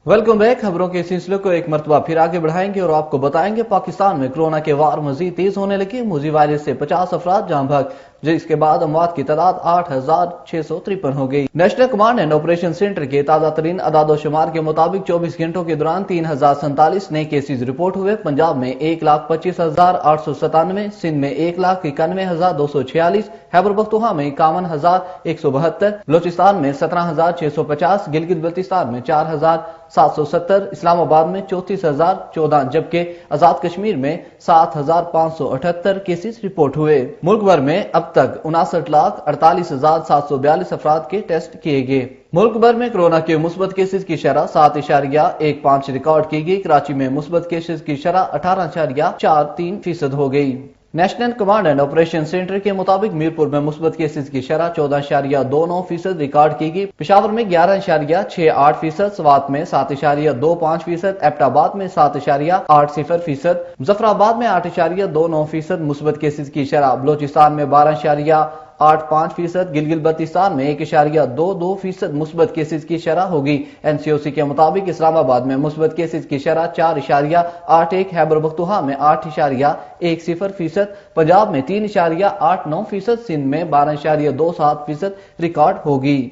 Welcome back. खबरों के सिलसिले को एक मरतबा फिर आगे बढ़ाएंगे और आपको बताएंगे पाकिस्तान में कोरोना के वार मजीद तेज होने लगे। मूजी वायरस से 50 अफराद जान भाग, जिसके बाद अमवात की तादाद 8,653 हो गई। National command and operation centre के ताजा तरीन अदादोशुमार के मुताबिक 24 घंटों के दौरान 3,047 नए केसेज रिपोर्ट हुए। पंजाब में 1,25,897, सिंध में 1,91,246, खैबर पख्तूनख्वा में 51,172, बलोचिस्तान में 17,650, गिलगित बल्तिस्तान में 4,770, इस्लामाबाद में 34,014, जबकि आजाद कश्मीर में 7,578 केसेस रिपोर्ट हुए। मुल्क भर में अब तक 59,48,742 अफराद के टेस्ट किए गए। मुल्क भर में कोरोना के मुस्बत केसेस की शरह 7.15 रिकॉर्ड की गई। कराची में मुस्बत केसेस की शरह 18.43% हो गई। National command and operation centre के मुताबिक मीरपुर में मुस्बत केसेस की शरह 14.29% रिकॉर्ड की गई। पेशावर में 11.68%, स्वात में 7.25%, एबटाबाद में 7.80%, मुजफ्फराबाद में 8.29% मुस्बत केसेस की शरह, बलोचिस्तान में 12.85%, गिलगित बल्तिस्तान में 1.22% मुस्बत केसेस की शरह होगी। एनसीओसी के मुताबिक इस्लामाबाद में मुस्बत केसेस की शरह 4.81, खैबर पख्तूनख्वा में 8.10%, पंजाब में 3.89%, सिंध में 12.27% रिकॉर्ड होगी।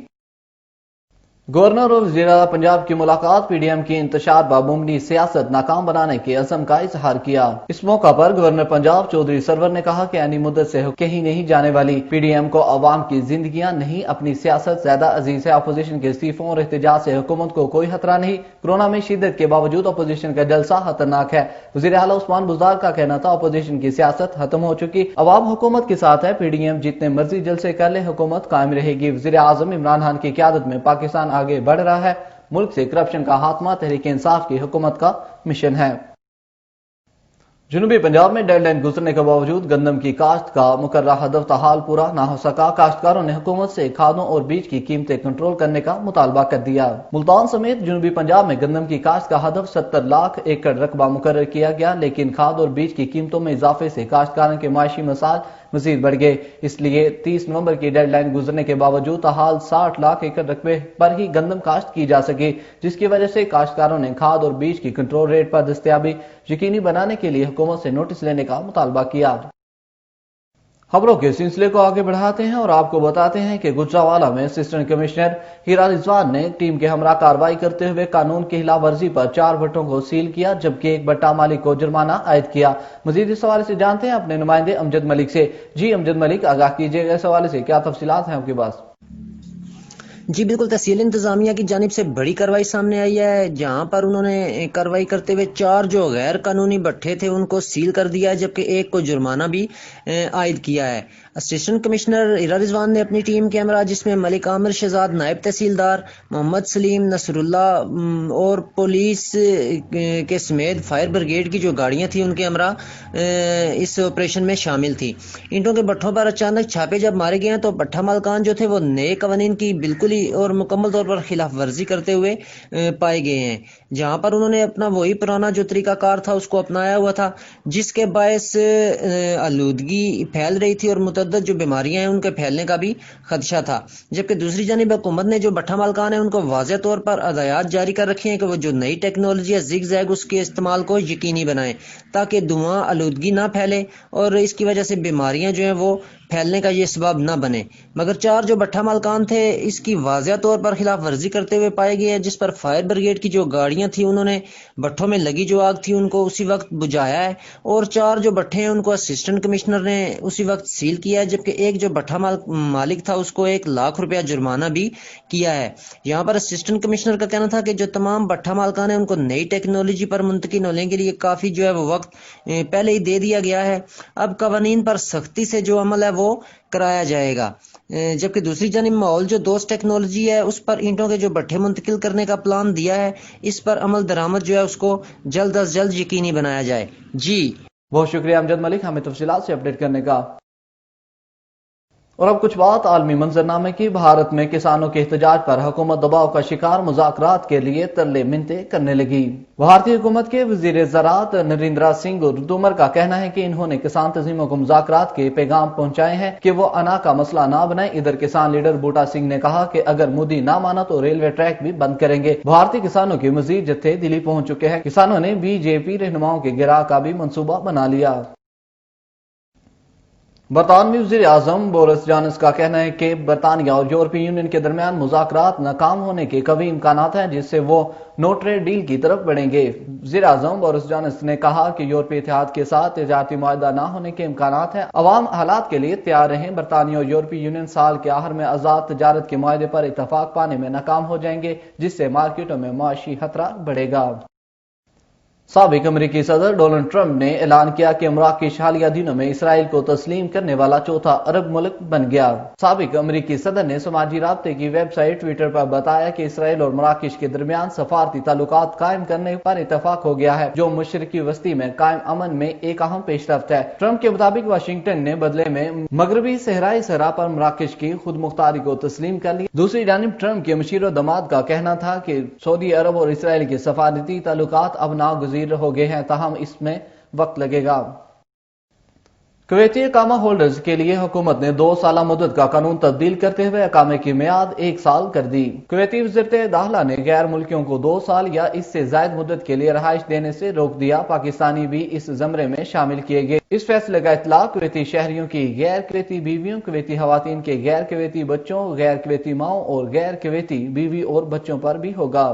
गवर्नर और वज़ीर आला पंजाब की मुलाकात, पीडीएम की इंतशार बामुमकिन सियासत नाकाम बनाने के अज़म का इजहार किया। इस मौका पर गवर्नर पंजाब चौधरी सरवर ने कहा कि आनी मुद्दत से कहीं नहीं जाने वाली। पीडीएम को अवाम की जिंदगियां नहीं, अपनी सियासत ज्यादा अजीज है। अपोजिशन के इस्तीफों और एहतजाज से हुकूमत को कोई खतरा नहीं। कोरोना में शिद्दत के बावजूद अपोजिशन का जलसा खतरनाक है। वज़ीर आला उस्मान बुज़दार का कहना था, अपोजिशन की सियासत खत्म हो चुकी, अवाम हुकूमत के साथ है। पीडीएम जितने मर्जी जलसे कर ले, हुकूमत कायम रहेगी। वज़ीर आज़म इमरान खान की क़यादत में पाकिस्तान आगे बढ़ रहा है। मुल्क से करप्शन का खात्मा तहरीक इंसाफ की हुकूमत का मिशन है। जनूबी पंजाब में डेडलाइन गुजरने के बावजूद गंदम की काश्त का मुकर्ररा हदफ ताहाल पूरा न हो सका। काश्तकारों ने हुकूमत से खादों और बीज की कीमतें कंट्रोल करने का मुतालबा कर दिया। मुल्तान समेत जनूबी पंजाब में गंदम की काश्त का हदफ 70 लाख एकड़ रकबा मुकर्रर किया गया, लेकिन खाद और बीज की कीमतों में इजाफे से काश्तकारों के माशी मसाइल मजीद बढ़ गए। इसलिए 30 नवंबर की डेडलाइन गुजरने के बावजूद ताहाल 60 लाख एकड़ रकबे पर ही गंदम काश्त की जा सकी, जिसकी वजह से काश्तकारों ने खाद और बीज की कंट्रोल रेट पर दस्तयाबी यकीनी बनाने के लिए हुकूमत से नोटिस लेने का मुतालबा किया। खबरों के सिलसिले को आगे बढ़ाते हैं और आपको बताते हैं कि गुजरांवाला में असिस्टेंट कमिश्नर हीरा रिजवान ने टीम के हमरा कार्रवाई करते हुए कानून की खिलाफ वर्जी पर 4 भट्टों को सील किया, जबकि एक भट्टा मालिक को जुर्माना आयद किया। मजीद इस हवाले से जानते हैं अपने नुमाइंदे अमजद मलिक से। जी अमजद मलिक, आगाह कीजिएगा, इस हवाले से क्या तफसीलात हैं आपके पास? जी बिल्कुल, तहसील इंतजामिया की जानिब से बड़ी कार्रवाई सामने आई है, जहां पर उन्होंने कार्रवाई करते हुए 4 जो गैर कानूनी भट्ठे थे उनको सील कर दिया है, जबकि एक को जुर्माना भी आयद किया है। असिस्टेंट कमिश्नर हीरा रिजवान ने अपनी टीम के हमरा, जिसमें मलिक आमिर शहजाद नायब तहसीलदार, मोहम्मद सलीम नसरुल्ला और पुलिस के समेत फायर ब्रिगेड की जो गाड़ियां थी उनके हमरा इस ऑपरेशन में शामिल थी। ईंटों के भट्ठों पर अचानक छापे जब मारे गए तो भट्ठा मालकान जो थे वो नए कवानीन की बिल्कुल और मुकम्मल तौर पर खिलाफ वर्जी करते हुए पाए गए हैं, जहां पर उन्होंने अपना वही पुराना जो तरीकाकार था उसको अपनाया हुआ था, जिसके बायस आलूदगी फैल रही थी और मुतअद्दिद जो बीमारियां हैं उनके फैलने का भी खदशा था। जबकि दूसरी जानिब हुकूमत ने जो भट्ठा मालकान है उनको वाज़ेह तौर पर हदायत जारी कर रखी हैं कि वो जो नई टेक्नोलॉजी है जिग जैग उसके इस्तेमाल को यकीनी बनाएं, ताकि धुआं आलूदगी ना फैले और इसकी वजह से बीमारियां जो हैं वो फैलने का ये सबब न बने। मगर 4 जो भट्ठा मालकान थे इसकी वाज़ेह तौर पर खिलाफ वर्जी करते हुए पाए गए हैं, जिस पर फायर ब्रिगेड की जो गाड़ियां थी उन्होंने भट्ठों में लगी जो आग थी उनको उसी वक्त बुझाया है, और 4 जो भट्ठे हैं उनको असिस्टेंट कमिश्नर ने उसी वक्त सील किया है, जबकि एक जो भट्ठा मालिक था उसको 1 लाख रुपया जुर्माना भी किया है। यहाँ पर असिस्टेंट कमिश्नर का कहना था कि जो तमाम भट्ठा मालकान है उनको नई टेक्नोलॉजी पर मुंतकिल होने के लिए काफ़ी जो है वो वक्त पहले ही दे दिया गया है। अब कवानीन पर सख्ती से जो अमल है वो कराया जाएगा। जबकि दूसरी जानिब माहौल जो दोस्त टेक्नोलॉजी है उस पर ईंटों के जो भट्ठे मुंतकिल करने का प्लान दिया है, इस पर अमल दरामद जो है उसको जल्द अज जल्द यकीनी बनाया जाए। जी बहुत शुक्रिया अमजद मलिक, हमें तफसीलात से अपडेट करने का। اور اب کچھ بات عالمی منظرنامے کی۔ بھارت میں کسانوں کے احتجاج پر حکومت دباؤ کا شکار، مذاکرات کے لیے ترلے منتیں کرنے لگی۔ بھارتی حکومت کے وزیر زراعت نریندر سنگھ تومر کا کہنا ہے کہ انہوں نے کسان تنظیموں کو مذاکرات کے پیغام پہنچائے ہیں کہ وہ انا کا مسئلہ نہ بنائیں۔ ادھر کسان لیڈر بوٹا سنگھ نے کہا کہ اگر مودی نہ مانا تو ریلوے ٹریک بھی بند کریں گے۔ بھارتی کسانوں کے مزید جتھے دلی پہنچ چکے ہیں۔ کسانوں نے بی جے پی رہنماؤں کے گراں کا بھی منصوبہ بنا لیا۔ برطانوی وزیر اعظم بورس جانسن کا کہنا ہے کہ برطانیہ اور یورپی یونین کے درمیان مذاکرات ناکام ہونے کے قوی امکانات ہیں، جس سے وہ نو ٹریڈ ڈیل کی طرف بڑھیں گے۔ وزیر اعظم بورس جانسن نے کہا کہ یورپی اتحاد کے ساتھ تجارتی معاہدہ نہ ہونے کے امکانات ہیں۔ عوام حالات کے لیے تیار رہیں۔ برطانیہ اور یورپی یونین سال کے آخر میں آزاد تجارت کے معاہدے پر اتفاق پانے میں ناکام ہو جائیں گے، جس سے مارکیٹوں میں معاشی خطرہ بڑھے گا۔ سابق امریکی صدر ڈونلڈ ٹرمپ نے اعلان کیا کہ مراکش حالیہ دنوں میں اسرائیل کو تسلیم کرنے والا چوتھا عرب ملک بن گیا۔ سابق امریکی صدر نے سماجی رابطے کی ویب سائٹ ٹویٹر پر بتایا کہ اسرائیل اور مراکش کے درمیان سفارتی تعلقات قائم کرنے پر اتفاق ہو گیا ہے، جو مشرقی وسطی میں قائم امن میں ایک اہم پیش رفت ہے۔ ٹرمپ کے مطابق واشنگٹن نے بدلے میں مغربی صحرائی صحرا پر مراکش کی خود مختاری کو تسلیم کر لی۔ دوسری جانب ٹرمپ کے مشیر و داماد کا کہنا تھا کہ سعودی عرب اور اسرائیل کے سفارتی تعلقات اب ناگزیر ہو گئے ہیں، تاہم اس میں وقت لگے گا۔ کویتی اقامہ ہولڈرز کے لیے حکومت نے 2 سالہ مدت کا قانون تبدیل کرتے ہوئے اقامے کی میعاد 1 سال کر دی۔ کویتی وزارت داخلہ نے غیر ملکیوں کو 2 سال یا اس سے زائد مدت کے لیے رہائش دینے سے روک دیا۔ پاکستانی بھی اس زمرے میں شامل کیے گئے۔ اس فیصلے کا اطلاق کویتی شہریوں کی غیر کویتی بیویوں، کویتی خواتین کے غیر کویتی بچوں، غیر کویتی ماؤں اور غیر کویتی بیوی اور بچوں پر بھی ہوگا۔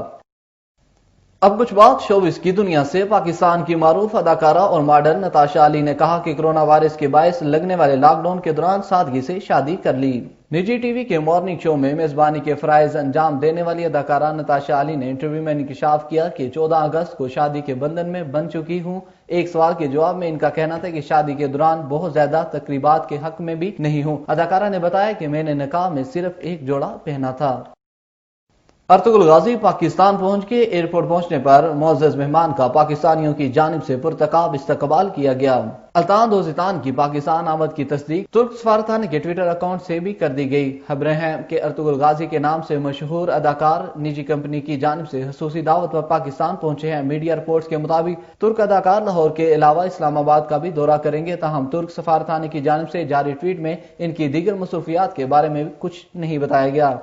اب کچھ بات شوبز کی دنیا سے۔ پاکستان کی معروف اداکارہ اور ماڈل نتاشا علی نے کہا کہ کرونا وائرس کے باعث لگنے والے لاک ڈاؤن کے دوران سادگی سے شادی کر لی۔ نجی ٹی وی کے مارننگ شو میں میزبانی کے فرائض انجام دینے والی اداکارہ نتاشا علی نے انٹرویو میں انکشاف کیا کہ 14 اگست کو شادی کے بندھن میں بن چکی ہوں۔ ایک سوال کے جواب میں ان کا کہنا تھا کہ شادی کے دوران بہت زیادہ تقریبات کے حق میں بھی نہیں ہوں۔ اداکارہ نے بتایا کہ میں نے نکاح میں صرف ایک جوڑا پہنا تھا۔ ارطغرل غازی پاکستان پہنچ کے ایئرپورٹ پہنچنے پر معزز مہمان کا پاکستانیوں کی جانب سے پرتقاب استقبال کیا گیا۔ الطان دوزتان کی پاکستان آمد کی تصدیق ترک سفارتخانے کے ٹویٹر اکاؤنٹ سے بھی کر دی گئی۔ خبریں ہیں کہ ارطغرل غازی کے نام سے مشہور اداکار نجی کمپنی کی جانب سے خصوصی دعوت پر پاکستان پہنچے ہیں۔ میڈیا رپورٹس کے مطابق ترک اداکار لاہور کے علاوہ اسلام آباد کا بھی دورہ کریں گے، تاہم ترک سفارتخانے کی جانب سے جاری ٹویٹ میں ان کی دیگر مصروفیات کے بارے میں کچھ نہیں بتایا گیا۔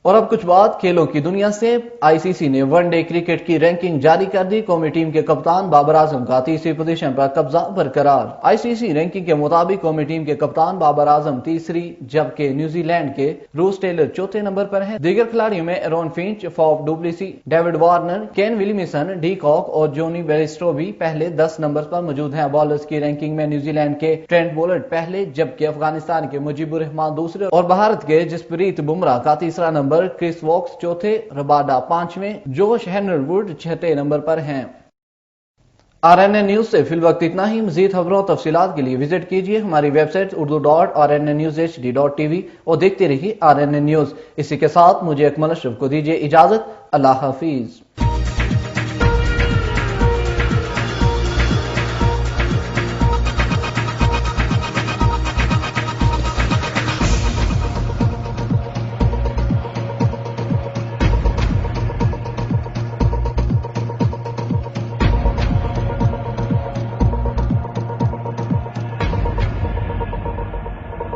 اور اب کچھ بات کھیلوں کی دنیا سے۔ آئی سی سی نے ون ڈے کرکٹ کی رینکنگ جاری کر دی۔ قومی ٹیم کے کپتان بابر اعظم کا 3ری پوزیشن پر قبضہ برقرار۔ آئی سی سی رینکنگ کے مطابق قومی ٹیم کے کپتان بابر اعظم 3ری، جبکہ نیوزی لینڈ کے روس ٹیلر 4تھے نمبر پر ہیں۔ دیگر کھلاڑیوں میں Aaron فنچ، Faf du Plessis, David Warner, Kane Williamson, D کاک اور جونی بیریسٹو بھی پہلے 10 نمبر پر موجود ہیں۔ بالرز کی رینکنگ میں نیوزی لینڈ کے ٹرینٹ بولٹ پہلے، جبکہ افغانستان کے مجیب الرحمان دوسرے اور بھارت کے جسپریت بمراہ کا 3را نمبر، کرس ووکس 4تھے، رباڈا 5ویں، جوش ہینر ووڈ 6تھے نمبر پر ہیں۔ RNN نیوز سے فی الوقت اتنا ہی۔ مزید خبروں تفصیلات کے لیے وزٹ کیجیے ہماری ویب سائٹ urdu.rnnewshd.tv اور دیکھتے رہیے RNN نیوز۔ اسی کے ساتھ مجھے اکمل اشرف کو دیجیے اجازت۔ اللہ حافظ۔